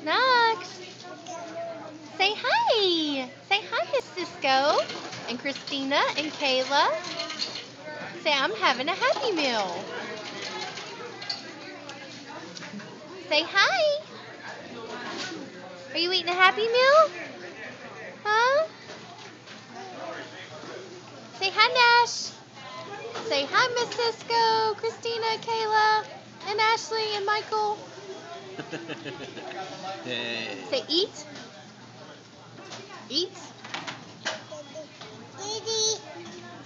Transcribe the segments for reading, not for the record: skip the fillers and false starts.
Knox, say hi. Say hi to Cisco and Christina and Kayla. Say, I'm having a Happy Meal. Say hi. Are you eating a Happy Meal? Huh? Say hi, Nash. Say hi, Miss Cisco, Christina, Kayla, and Ashley and Michael. Hey. Say eat. Eat.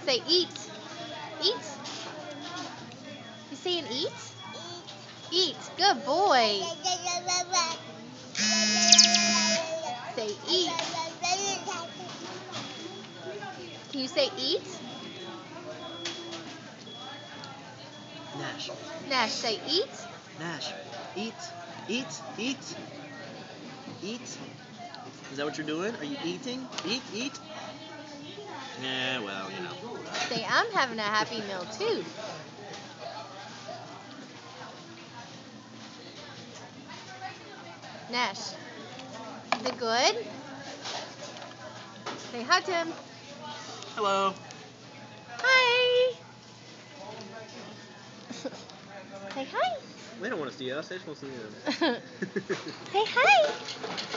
Say eat. Eat. You saying eat? Eat. Good boy. Say eat. Can you say eat? Nash. Nash, say eat. Nash. Eat. Eat. Eat. Eat. Is that what you're doing? Are you eating? Eat. Yeah, well, you know. Say, I'm having a Happy Meal too. Nash, is it good? Say hi to him. Hello. Hi. Say hi. They don't want to see us. They just want to see them. Say hi.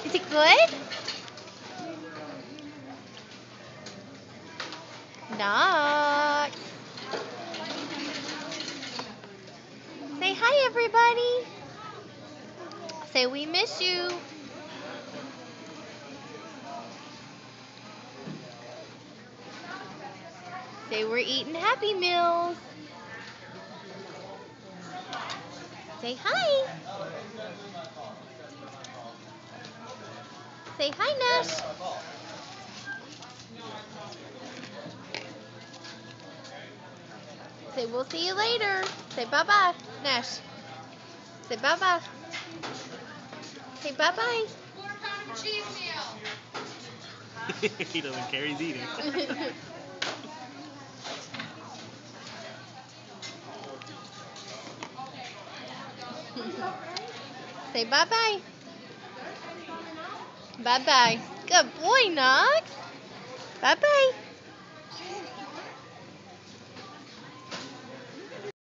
Is it good? Knox. Say hi, everybody. Say we miss you. Say we're eating Happy Meals. Say hi. Say hi, Nash. Say we'll see you later. Say bye-bye, Nash. Say bye-bye. Say bye-bye. He doesn't care. He's eating. Say bye-bye. Bye-bye. Good boy, Knox. Bye-bye.